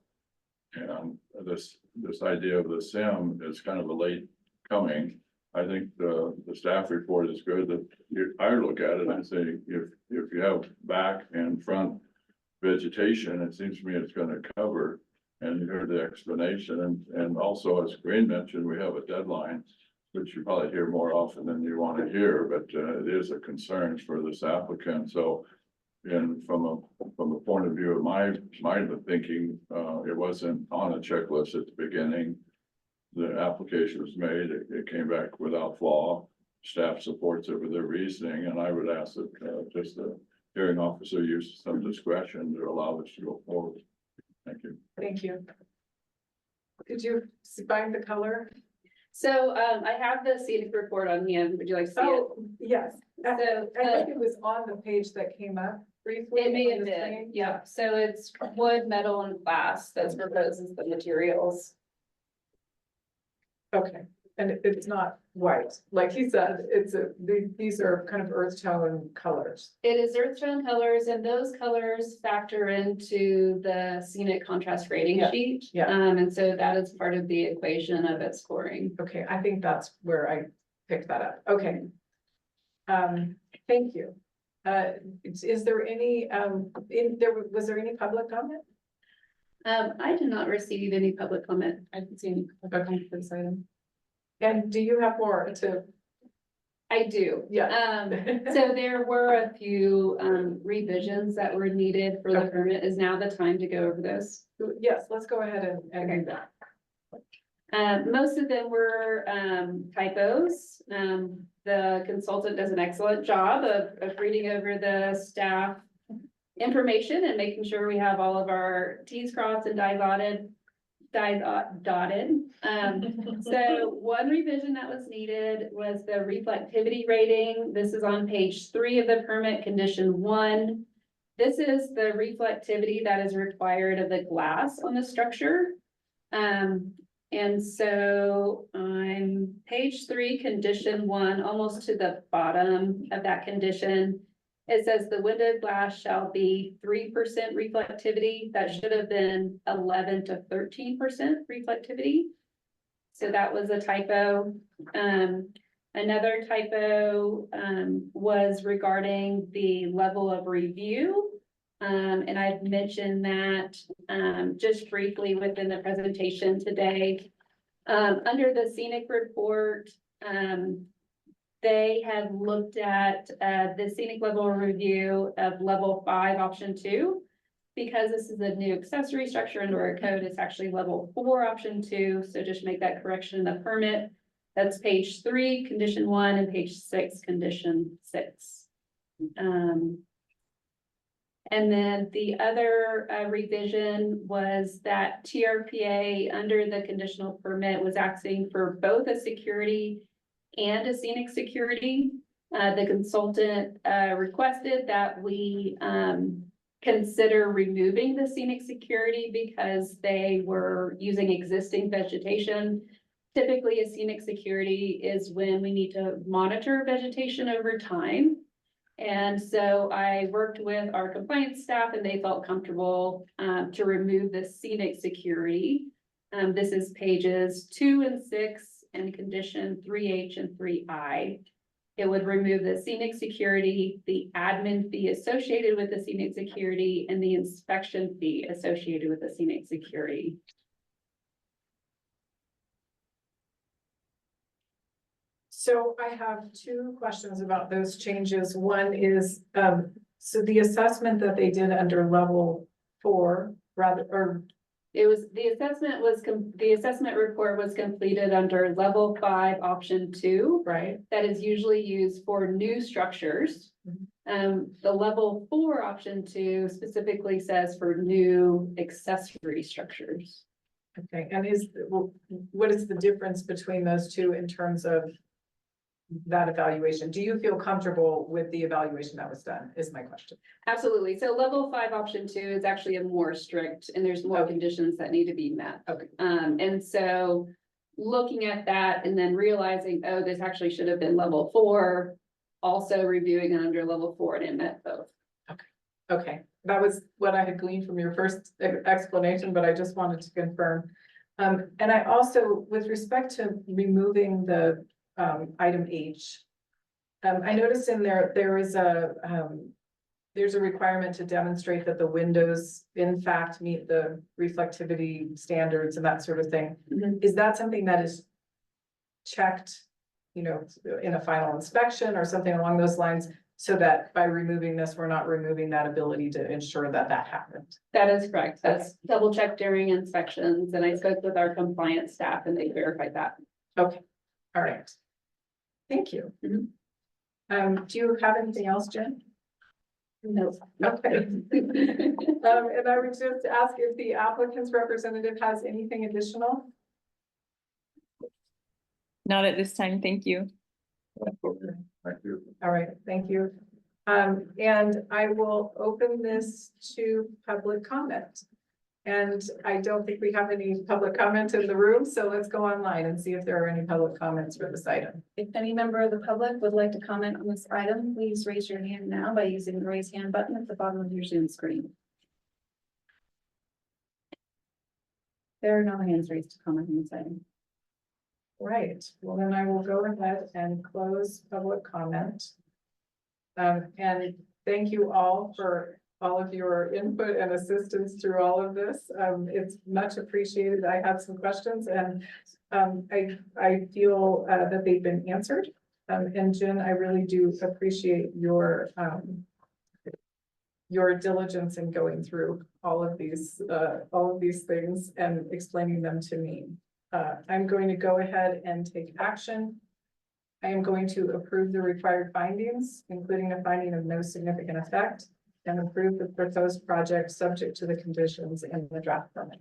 And this idea of the SIM is kind of a late coming. I think the staff report is good. That I look at it and say, if you have back and front vegetation, it seems to me it's going to cover. And you heard the explanation, and also, as Green mentioned, we have a deadline, which you probably hear more often than you want to hear, but it is a concern for this applicant. So, and from a point of view of my thinking, it wasn't on a checklist at the beginning. The application was made, it came back without flaw. Staff supports it with their reasoning, and I would ask that just the hearing officer use some discretion to allow this to go forward. Thank you. Thank you. Did you find the color? So I have the scenic report on hand. Would you like to see it? Oh, yes. So, I think it was on the page that came up briefly. It may on have the been, screen. yeah. So it's wood, metal, and glass that's proposed as the materials. Okay, and it's not white, like he said, these are kind of earth tone colors. It is earth tone colors, and those colors factor into the scenic contrast rating Yeah, sheet. yeah. And so that is part of the equation of its scoring. Okay, I think that's where I picked that up. Okay. Thank you. Is there any, was there any public comment? I did not receive any public comment. I didn't see any public comment for this item. And do you have more to, I do. yeah. So there were a few revisions that were needed for the permit. Is now the time to go over those? Yes, let's go ahead and do that. Most of them were typos. The consultant does an excellent job of reading over the staff information and making sure we have all of our Ts crossed and dotted. So one revision that was needed was the reflectivity rating. This is on page 3 of the permit, condition 1. This is the reflectivity that is required of the glass on the structure. And so on page 3, condition 1, almost to the bottom of that condition, it says the window glass shall be 3% reflectivity. That should have been 11 to 13% reflectivity. So that was a typo. Another typo was regarding the level of review. And I've mentioned that just briefly within the presentation today. Under the scenic report, they had looked at the scenic level review of level 5, option 2. Because this is a new accessory structure under our code, it's actually level 4, option 2. So just make that correction in the permit. That's page 3, condition 1, and page 6, condition 6. And then the other revision was that TRPA under the conditional permit was asking for both a security and a scenic security. The consultant requested that we consider removing the scenic security because they were using existing vegetation. Typically, a scenic security is when we need to monitor vegetation over time. And so I worked with our compliance staff and they felt comfortable to remove the scenic security. This is pages 2 and 6 and condition 3H and 3I. It would remove the scenic security, the admin fee associated with the scenic security, and the inspection fee associated with the scenic security. So I have 2 questions about those changes. One is, so the assessment that they did under level 4, rather, or It was, the assessment report was completed under level 5, option 2. right? That is usually used for new structures. The level 4, option 2 specifically says for new accessory structures. Okay, and what is the difference between those 2 in terms of that evaluation? Do you feel comfortable with the evaluation that was done, is my question. Absolutely. So level 5, option 2 is actually a more strict, and there's more conditions that need to be met. Okay. And so looking at that and then realizing, oh, this actually should have been level 4, also reviewing it under level 4, and it met both. Okay, that was what I had gleaned from your first explanation, but I just wanted to confirm. And I also, with respect to removing the item H, I noticed in there is there's a requirement to demonstrate that the windows in fact meet the reflectivity standards and that sort of thing. Is that something that is checked, you know, in a final inspection or something along those lines? So that by removing this, we're not removing that ability to ensure that that happened. That is correct. That's double checked during inspections, and I spoke with our compliance staff and they verified that. Okay, all right. Thank you. Do you have anything else, Jen? No. Okay. And I would just ask if the applicant's representative has anything additional? Not at this time, thank you. Thank you. All right, thank you. And I will open this to public comment. And I don't think we have any public comment in the room, so let's go online and see if there are any public comments for this item. If any member of the public would like to comment on this item, please raise your hand now by using the raise hand button at the bottom of your Zoom screen. There are no hands raised to comment on this item. Right, well, then I will go ahead and close public comment. And thank you all for all of your input and assistance through all of this. It's much appreciated. I have some questions and I feel that they've been answered. And Jen, I really do appreciate your diligence in going through all of these things and explaining them to me. I'm going to go ahead and take action. I am going to approve the required findings, including a finding of no significant effect, and approve the proposed project subject to the conditions in the draft permit.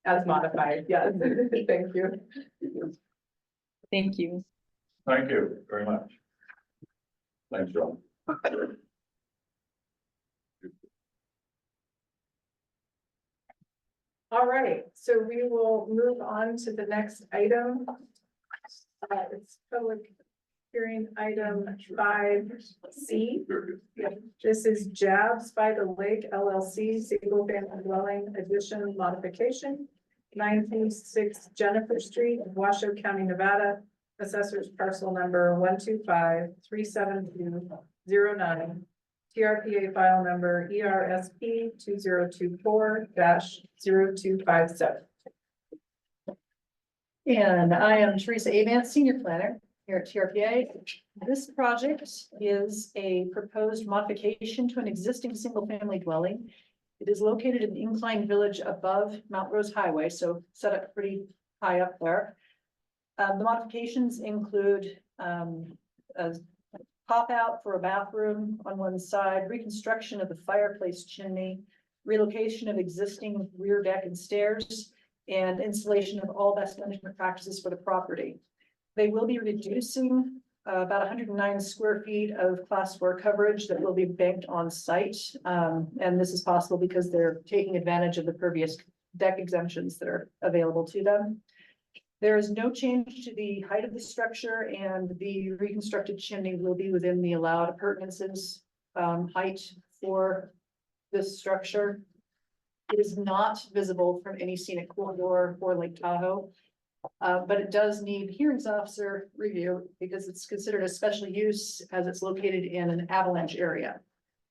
As modified, yes, thank you. Thank you. Thank you very much. Thanks, John. All right, so we will move on to the next item. It's public hearing item 5C. This is Jabs by the Lake LLC, single family dwelling addition modification. 926 Jennifer Street, Washoe County, Nevada. Assessors parcel number 125-37209. TRPA file number ERSP 2024-0257. And I am Teresa Avance, Senior Planner here at TRPA. This project is a proposed modification to an existing single-family dwelling. It is located in Incline Village above Mount Rose Highway, so set up pretty high up there. The modifications include a pop out for a bathroom on one side, reconstruction of the fireplace chimney, relocation of existing rear deck and stairs, and installation of all best management practices for the property. They will be reducing about 109 square feet of class 4 coverage that will be banked on site. And this is possible because they're taking advantage of the pervious deck exemptions that are available to them. There is no change to the height of the structure, and the reconstructed chimney will be within the allowed appurtenances height for this structure. It is not visible from any scenic corridor or Lake Tahoe, but it does need hearings officer review because it's considered a special use as it's located in an avalanche area.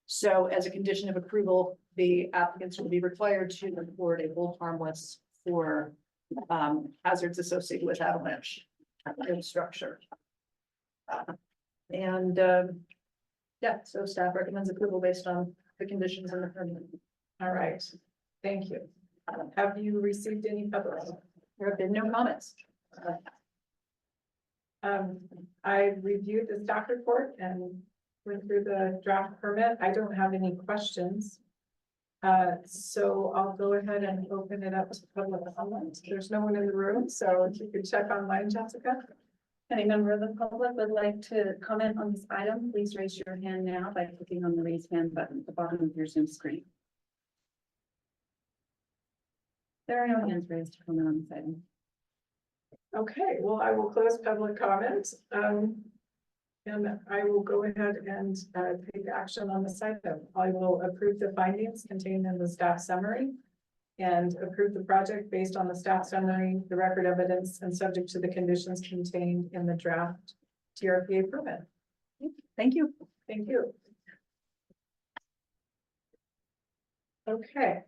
So as a condition of approval, the applicants will be required to report a hold harmless for hazards associated with avalanche in structure. Yeah, so staff recommends approval based on the conditions in the permit. All right, thank you. Have you received any public? There have been no comments. I reviewed the staff report and went through the draft permit. I don't have any questions. So I'll go ahead and open it up to public comment. There's no one in the room, so if you could check online, Jessica. Any member of the public would like to comment on this item, please raise your hand now by clicking on the raise hand button at the bottom of your Zoom screen. There are no hands raised to comment on this item. Okay, well, I will close public comment. And I will go ahead and take action on this item. I will approve the findings contained in the staff summary and approve the project based on the staff summary, the record evidence, and subject to the conditions contained in the draft TRPA permit. Thank you. Thank you. Okay.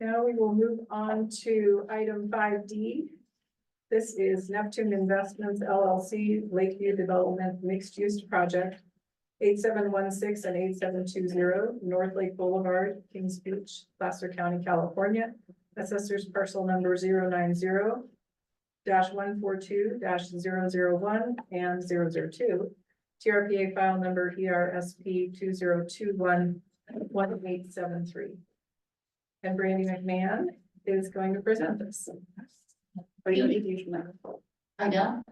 Now we will move on to item 5D. This is Neptune Investments LLC Lakeview Development Mixed Use Project, 8716 and 8720 North Lake Boulevard, Kings Beach, Placer County, California. Assessors parcel number 090-142-001 and 002. TRPA file number ERSP 2021-1873. And Brandy McMahon is going to present this. But you don't need to use your microphone. I know.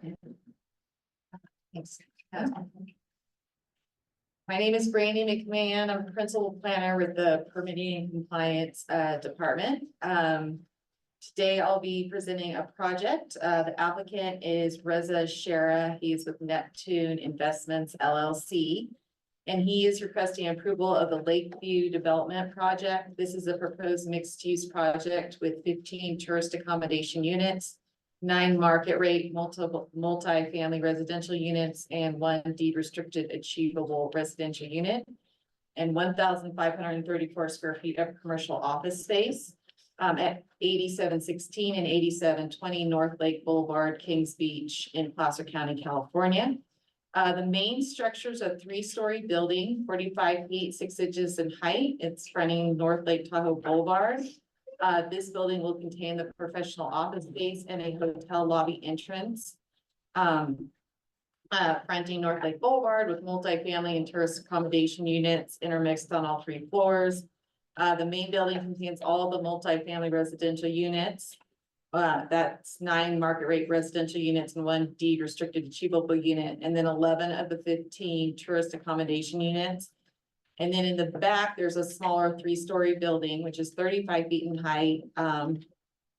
Thanks. My name is Brandy McMahon. I'm principal planner with the Permitting and Compliance Department. Today I'll be presenting a project. The applicant is Reza Shara. He's with Neptune Investments LLC. And he is requesting approval of the Lakeview Development Project. This is a proposed mixed-use project with 15 tourist accommodation units 9 market rate multi-family residential units and 1 deed restricted achievable residential unit. And 1,534 square feet of commercial office space at 8716 and 8720 North Lake Boulevard, Kings Beach in Placer County, California. The main structure is a 3-story building, 45 feet, 6 inches in height. It's fronting North Lake Tahoe Boulevard. This building will contain the professional office space and a hotel lobby entrance. Fronting North Lake Boulevard with multifamily and tourist accommodation units intermixed on all 3 floors. The main building contains all the multifamily residential units. That's 9 market rate residential units and 1 deed restricted achievable unit, and then 11 of the 15 tourist accommodation units. And then in the back, there's a smaller 3-story building, which is 35 feet in height.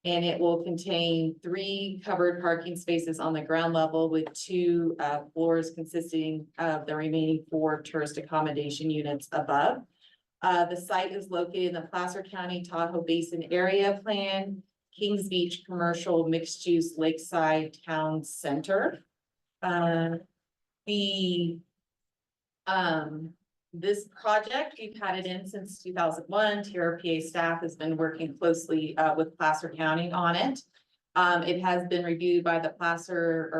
And it will contain 3 covered parking spaces on the ground level with 2 floors consisting of the remaining 4 tourist accommodation units above. The site is located in the Placer County Tahoe Basin Area Plan, Kings Beach Commercial Mixed Use Lakeside Town Center. This project, we've had it in since 2001. TRPA staff has been working closely with Placer County on it. It has been reviewed by the Placer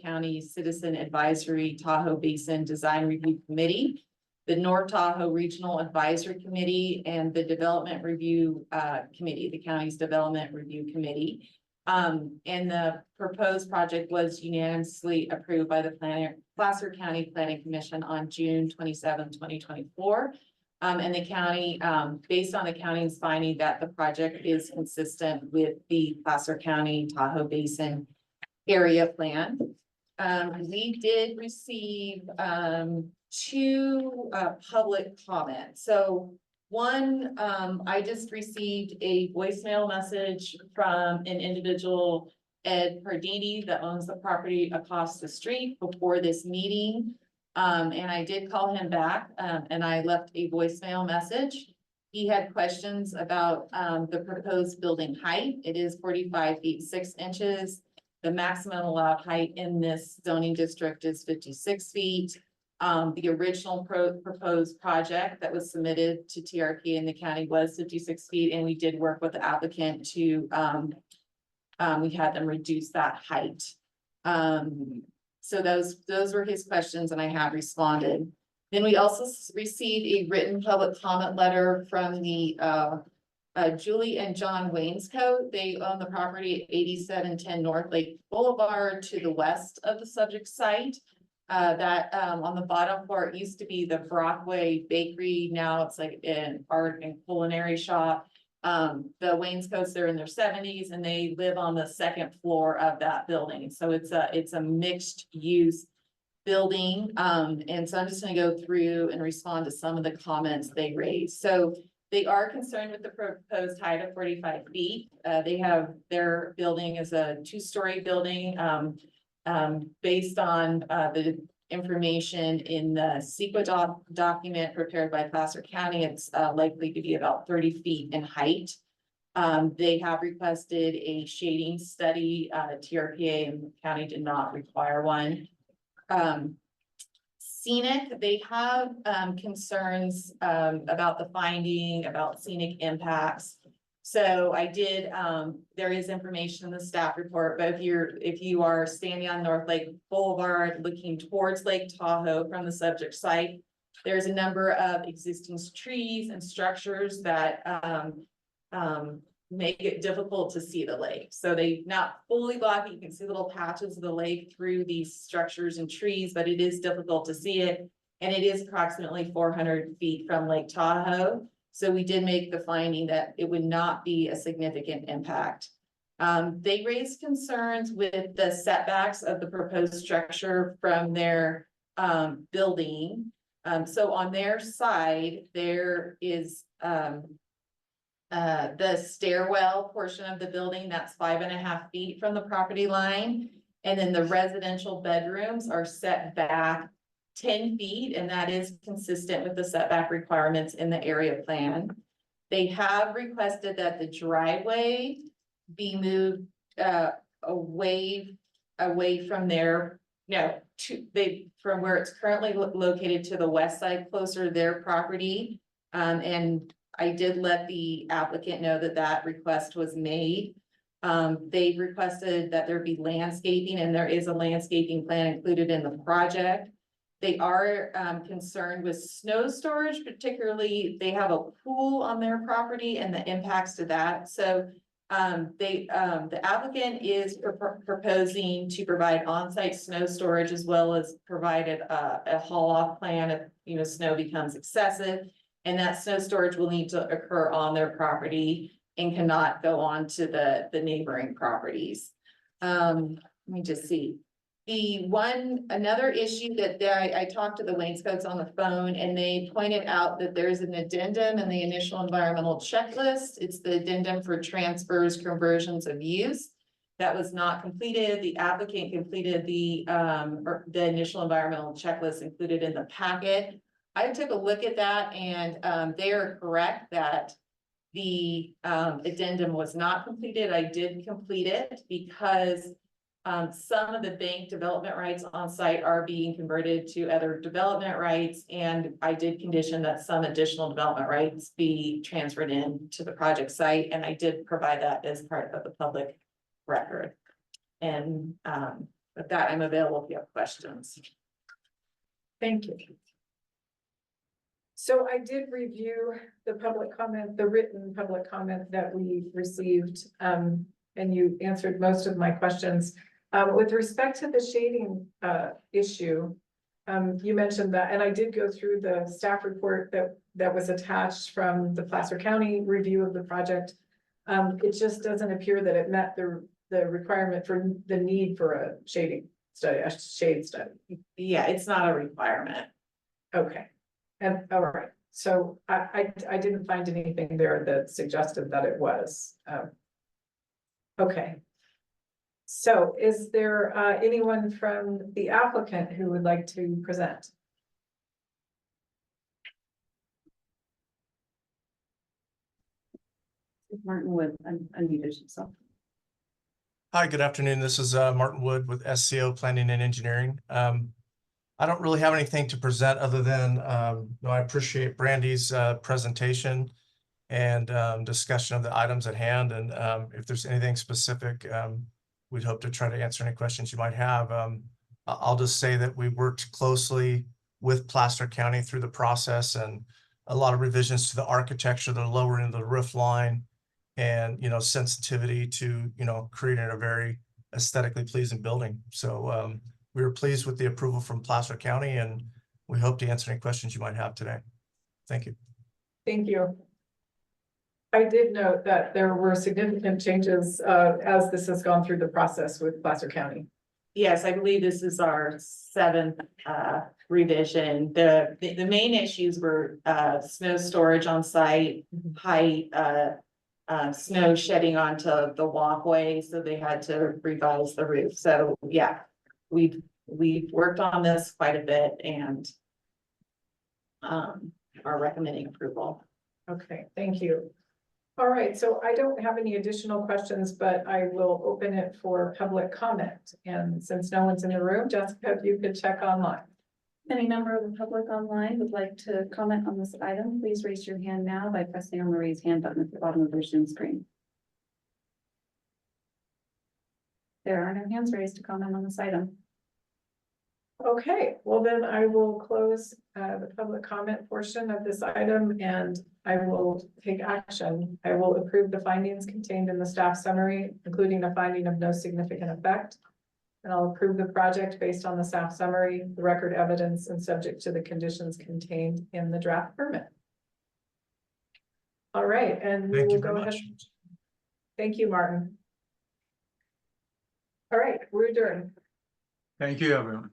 County Citizen Advisory Tahoe Basin Design Review Committee, the North Tahoe Regional Advisory Committee, and the Development Review Committee, the county's Development Review Committee. And the proposed project was unanimously approved by the Placer County Planning Commission on June 27, 2024. And the county, based on the county's finding that the project is consistent with the Placer County Tahoe Basin Area Plan. We did receive 2 public comments. So one, I just received a voicemail message from an individual, Ed Pardini, that owns the property across the street before this meeting. And I did call him back, and I left a voicemail message. He had questions about the proposed building height. It is 45 feet 6 inches. The maximum allowed height in this zoning district is 56 feet. The original proposed project that was submitted to TRPA in the county was 56 feet, and we did work with the applicant to, we had them reduce that height. So those were his questions, and I have responded. Then we also received a written public comment letter from the Julie and John Wainscoat. They own the property at 8710 North Lake Boulevard to the west of the subject site. That on the bottom part used to be the Brockway Bakery. Now it's like an art and culinary shop. The Wainscoats, they're in their 70s and they live on the 2nd floor of that building. So it's a mixed use building. And so I'm just gonna go through and respond to some of the comments they raised. So they are concerned with the proposed height of 45 feet. Their building is a 2-story building. Based on the information in the CEQA document prepared by Placer County, it's likely to be about 30 feet in height. They have requested a shading study. TRPA and the county did not require one. Scenic, they have concerns about the finding, about scenic impacts. So I did, there is information in the staff report, but if you are standing on North Lake Boulevard, looking towards Lake Tahoe from the subject site, there's a number of existing trees and structures that, make it difficult to see the lake. So they not fully block it. You can see little patches of the lake through these structures and trees, but it is difficult to see it. And it is approximately 400 feet from Lake Tahoe. So we did make the finding that it would not be a significant impact. They raised concerns with the setbacks of the proposed structure from their building. So on their side, there is the stairwell portion of the building that's 5.5 feet from the property line. And then the residential bedrooms are set back 10 feet, and that is consistent with the setback requirements in the area plan. They have requested that the driveway be moved away from their, no, from where it's currently located to the west side, closer to their property. And I did let the applicant know that that request was made. They requested that there be landscaping, and there is a landscaping plan included in the project. They are concerned with snow storage, particularly they have a pool on their property and the impacts to that. So the applicant is proposing to provide on-site snow storage, as well as provided a haul-off plan if, snow becomes excessive. And that snow storage will need to occur on their property and cannot go on to the neighboring properties. Let me just see. Another issue that I talked to the Wainscots on the phone, and they pointed out that there's an addendum in the initial environmental checklist. It's the addendum for transfers, conversions of use. That was not completed. The applicant completed the initial environmental checklist included in the packet. I took a look at that, and they are correct that the addendum was not completed. I did complete it because some of the bank development rights on site are being converted to other development rights, and I did condition that some additional development rights be transferred in to the project site, and I did provide that as part of the public record. And with that, I'm available if you have questions. Thank you. So I did review the public comment, the written public comment that we received, and you answered most of my questions. With respect to the shading issue, you mentioned that, and I did go through the staff report that was attached from the Placer County review of the project. It just doesn't appear that it met the requirement for the need for a shading study, a shade study. Yeah, it's not a requirement. Okay. And all right, so I didn't find anything there that suggested that it was. Okay. So is there anyone from the applicant who would like to present? Martin Wood unmuted himself. Hi, good afternoon. This is Martin Wood with SCO Planning and Engineering. I don't really have anything to present other than I appreciate Brandy's presentation and discussion of the items at hand. And if there's anything specific, we'd hope to try to answer any questions you might have. I'll just say that we worked closely with Placer County through the process, and a lot of revisions to the architecture, the lowering of the roof line, and sensitivity to creating a very aesthetically pleasing building. So we were pleased with the approval from Placer County, and we hope to answer any questions you might have today. Thank you. Thank you. I did note that there were significant changes as this has gone through the process with Placer County. Yes, I believe this is our 7th revision. The main issues were snow storage on site, height, snow shedding onto the walkway, so they had to revise the roof. So yeah, we've worked on this quite a bit and are recommending approval. Okay, thank you. All right, so I don't have any additional questions, but I will open it for public comment. And since no one's in the room, Jessica, if you could check online. Any member of the public online would like to comment on this item, please raise your hand now by pressing on the raise hand button at the bottom of your Zoom screen. There are no hands raised to comment on this item. Okay, well then I will close the public comment portion of this item, and I will take action. I will approve the findings contained in the staff summary, including a finding of no significant effect. And I'll approve the project based on the staff summary, the record evidence, and subject to the conditions contained in the draft permit. All right, and we will go ahead. Thank you, Martin. All right, we're adjourned. Thank you, everyone.